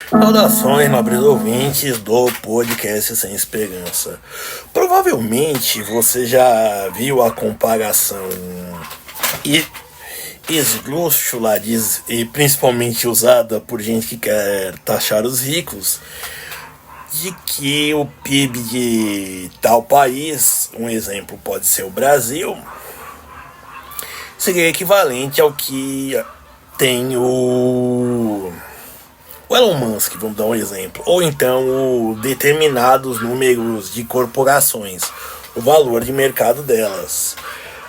Saudações, nobres ouvintes do podcast Sem Esperança. Provavelmente você já viu a comparação esdrúxula e principalmente usada por gente que quer taxar os ricos, de que o PIB de tal país, um exemplo pode ser o Brasil, seria equivalente ao que tem o Elon Musk, vamos dar um exemplo, ou então determinados números de corporações, o valor de mercado delas.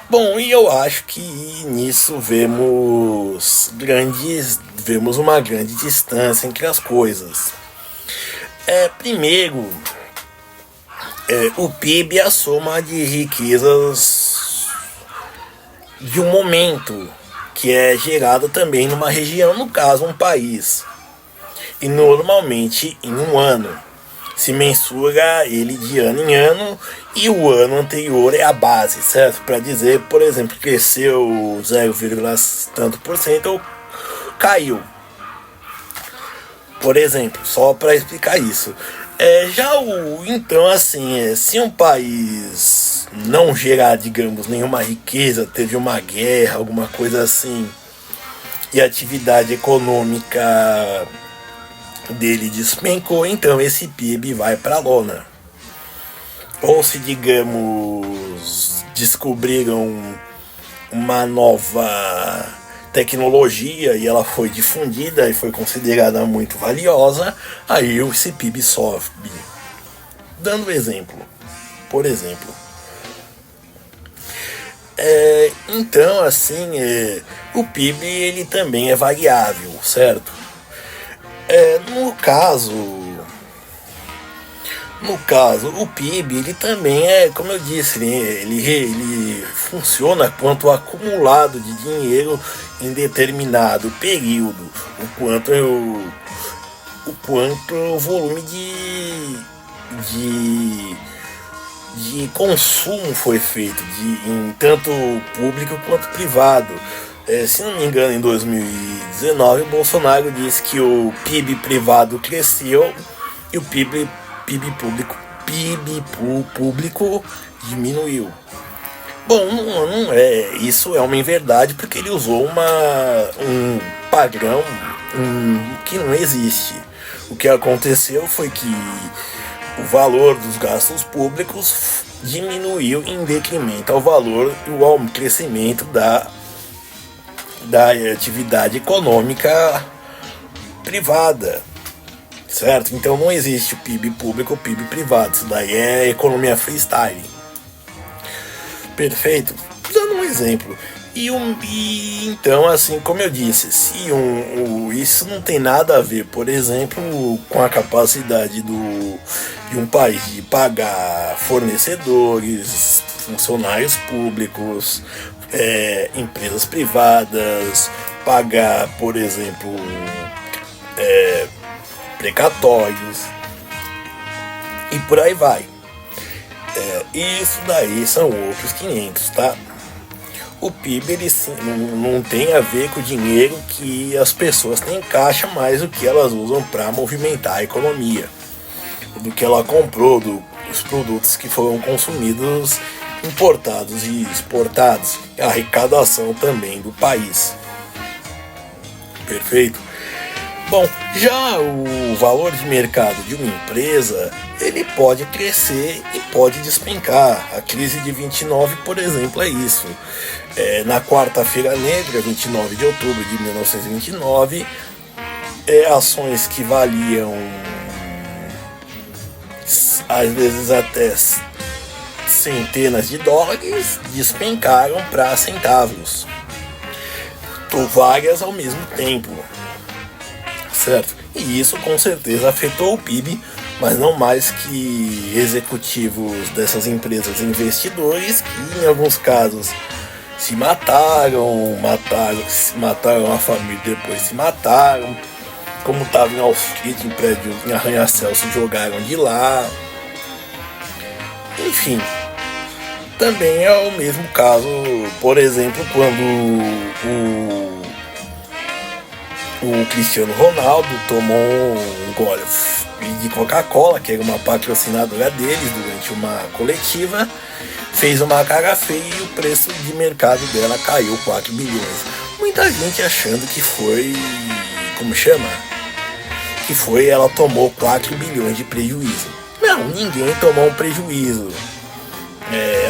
Bom, e eu acho que nisso vemos uma grande distância entre as coisas. Primeiro, o PIB é a soma de riquezas de um momento, que é gerada também numa região, no caso um país. E normalmente em um ano se mensura ele de ano em ano, e o ano anterior é a base, certo? Para dizer, por exemplo, cresceu 0, tanto por cento ou caiu, por exemplo, só para explicar isso. Então assim, se um país não gerar, digamos, nenhuma riqueza, teve uma guerra, alguma coisa assim, e a atividade econômica dele despencou, então esse PIB vai para a lona. Ou se, digamos, descobriram uma nova tecnologia e ela foi difundida e foi considerada muito valiosa, aí esse PIB sobe. Dando exemplo, por exemplo. Então, assim, o PIB ele também é variável, certo? No caso, o PIB ele também como eu disse, ele funciona quanto acumulado de dinheiro em determinado período, o volume de consumo foi feito, em tanto público quanto privado. Se não me engano, em 2019, o Bolsonaro disse que o PIB privado cresceu e o PIB público diminuiu. Bom, não é, isso é uma inverdade, porque ele usou um padrão que não existe. O que aconteceu foi que o valor dos gastos públicos diminuiu em detrimento ao valor e ao crescimento da atividade econômica privada, certo? Então não existe o PIB público ou PIB privado, isso daí é economia freestyle. Perfeito? Dando um exemplo. E então, assim, como eu disse, isso não tem nada a ver, por exemplo, com a capacidade de um país de pagar fornecedores, funcionários públicos, empresas privadas, pagar, por exemplo, precatórios e por aí vai. Isso daí são outros 500, tá? O PIB ele não tem a ver com o dinheiro que as pessoas têm em caixa, mas o que elas usam para movimentar a economia, do que ela comprou, dos produtos que foram consumidos, importados e exportados, a arrecadação também do país. Perfeito? Bom, já o valor de mercado de uma empresa, ele pode crescer e pode despencar. A crise de 29, por exemplo, é isso. Na quarta-feira negra, 29 de outubro de 1929, ações que valiam às vezes até centenas de dólares despencaram para centavos, ou várias ao mesmo tempo, certo? E isso com certeza afetou o PIB, mas não mais que executivos dessas empresas, investidores que em alguns casos se mataram a família, depois se mataram, como estava em Wall Street, em prédios em arranha-céu, se jogaram de lá. Enfim, também é o mesmo caso, por exemplo, quando O Cristiano Ronaldo tomou um gole de Coca-Cola, que era uma patrocinadora deles, durante uma coletiva, fez uma cara feia e o preço de mercado dela caiu 4 bilhões. Muita gente achando que foi, como chama? Que foi, ela tomou 4 bilhões de prejuízo. Não, ninguém tomou um prejuízo.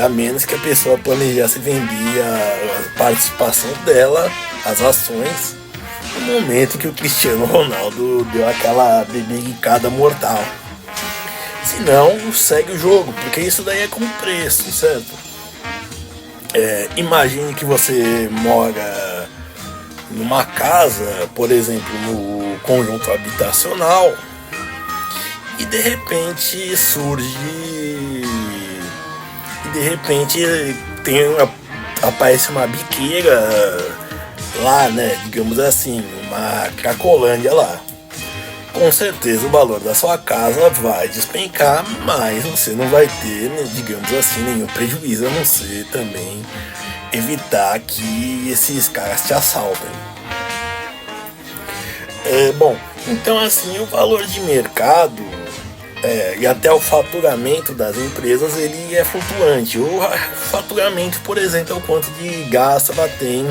A menos que a pessoa planejasse vender a participação dela, as ações, no momento que o Cristiano Ronaldo deu aquela bebericada mortal. Se não, segue o jogo, porque isso daí é com preço, certo? Imagine que você mora numa casa, por exemplo, no conjunto habitacional, e de repente aparece uma biqueira lá, né, digamos assim, uma cracolândia lá. Com certeza o valor da sua casa vai despencar, mas você não vai ter, né, digamos assim, nenhum prejuízo, a não ser também evitar que esses caras te assaltem. Bom, então assim, o valor de mercado e até o faturamento das empresas, ele é flutuante. O faturamento, por exemplo, é o quanto de gasto ela tem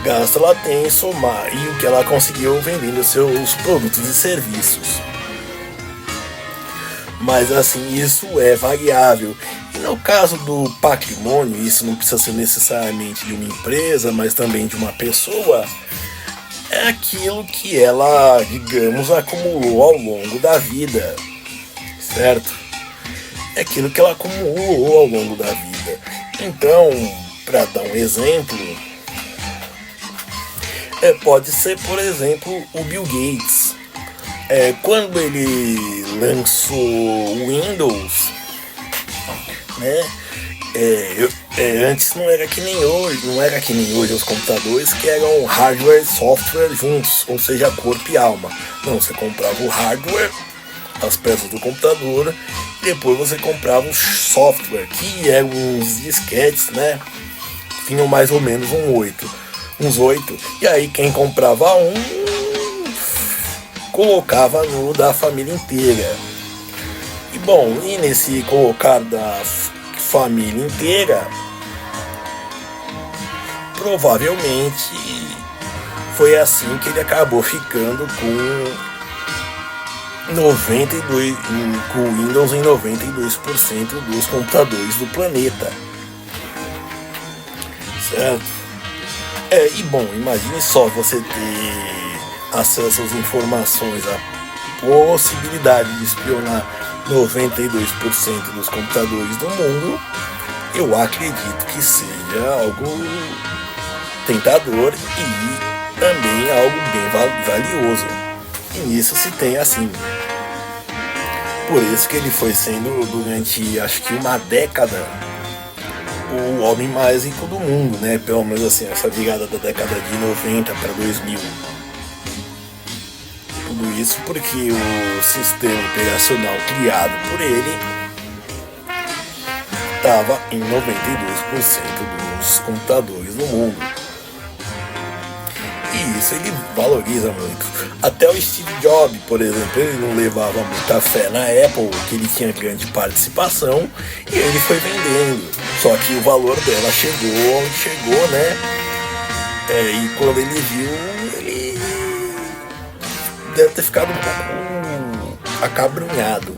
gasto ela tem somar e o que ela conseguiu vendendo seus produtos e serviços. Mas assim, isso é variável. E no caso do patrimônio, isso não precisa ser necessariamente de uma empresa, mas também de uma pessoa. É aquilo que ela, digamos, acumulou ao longo da vida, certo? É aquilo que ela acumulou ao longo da vida. Então, para dar um exemplo, pode ser, por exemplo, o Bill Gates. Quando ele lançou o Windows, né? Antes não era que nem hoje os computadores que eram hardware e software juntos, ou seja, corpo e alma. Não, você comprava o hardware, as peças do computador, e depois você comprava o software, que eram uns disquetes, né? Tinham mais ou menos uns 8, e aí quem comprava colocava no da família inteira. E bom, e nesse colocar da família inteira, provavelmente foi assim que ele acabou ficando com o Windows em 92% dos computadores do planeta, certo? E bom, imagine só você ter acesso às informações, a possibilidade de espionar 92% dos computadores do mundo. Eu acredito que seja algo tentador e também algo bem valioso. E nisso se tem assim. Por isso que ele foi sendo, durante acho que uma década, o homem mais rico do mundo, né? Pelo menos assim, essa virada da década de 90 para 2000. Tudo isso porque o sistema operacional criado por ele estava em 92% dos computadores do mundo. E isso ele valoriza muito. Até o Steve Jobs, por exemplo, ele não levava muita fé na Apple, que ele tinha grande participação, e ele foi vendendo. Só que o valor dela chegou onde chegou, né? E quando ele viu, ele deve ter ficado um pouco acabrunhado.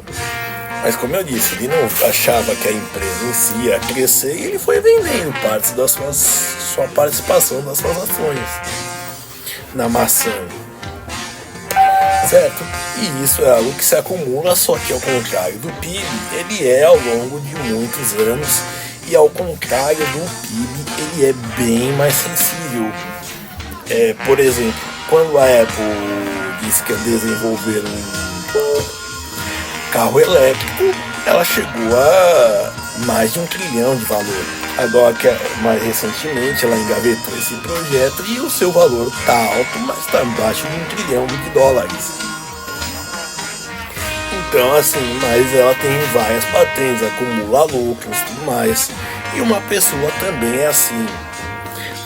Mas como eu disse, ele não achava que a empresa em si ia crescer e ele foi vendendo partes da sua participação das suas ações na maçã, certo? E isso é algo que se acumula, só que ao contrário do PIB, ele é ao longo de muitos anos, e ao contrário do PIB, ele é bem mais sensível. Por exemplo, quando a Apple disse que ia desenvolver um carro elétrico, ela chegou a mais de 1 trilhão de valor. Agora, mais recentemente, ela engavetou esse projeto e o seu valor está alto, mas está abaixo de 1 trilhão de dólares. Então, assim, mas ela tem várias patentes, acumula lucros e tudo mais. E uma pessoa também é assim.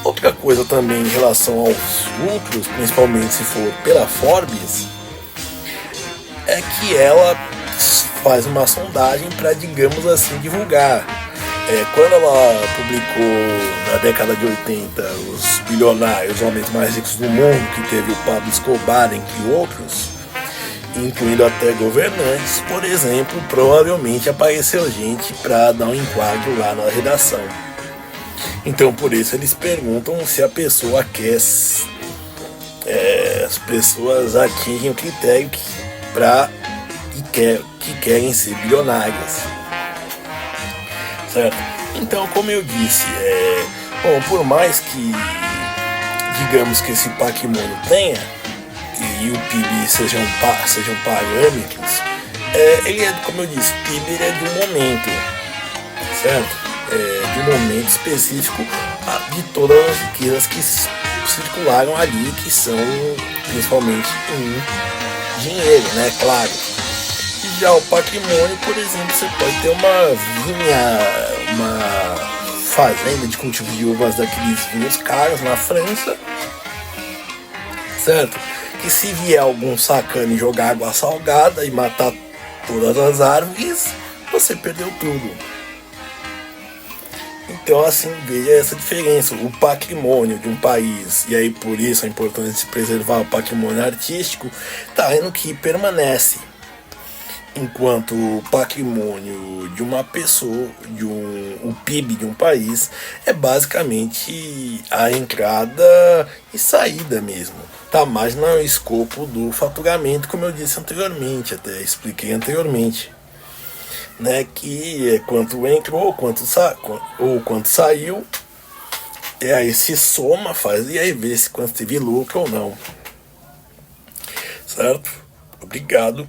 Outra coisa também em relação aos lucros, principalmente se for pela Forbes, é que ela faz uma sondagem para, digamos assim, divulgar. Quando ela publicou na década de 80 os bilionários, os homens mais ricos do mundo, que teve o Pablo Escobar, entre outros, incluindo até governantes, por exemplo, provavelmente apareceu gente para dar um enquadro lá na redação. Então por isso eles perguntam se a pessoa quer, as pessoas atingem o critério que querem ser bilionárias. Certo? Então, como eu disse, bom, por mais que digamos que esse patrimônio tenha e o PIB sejam parâmetros, ele é, como eu disse, o PIB é de um momento, certo? De um momento específico de todas as riquezas que circularam ali, que são principalmente em dinheiro, né? Claro. Já o patrimônio, por exemplo, você pode ter uma vinha, uma fazenda de cultivo de uvas daqueles vinhos caros na França, certo? Que se vier algum sacana e jogar água salgada e matar todas as árvores, você perdeu tudo. Então, assim, veja essa diferença. O patrimônio de um país, e aí por isso a importância de se preservar o patrimônio artístico, está no que permanece. Enquanto o patrimônio de uma pessoa, o PIB de um país, é basicamente a entrada e saída mesmo. Tá mais no escopo do faturamento, como eu disse anteriormente, até expliquei anteriormente. Né, que é quanto entrou, quanto saiu, e aí se soma, faz, e aí vê se quanto teve lucro ou não. Certo? Obrigado.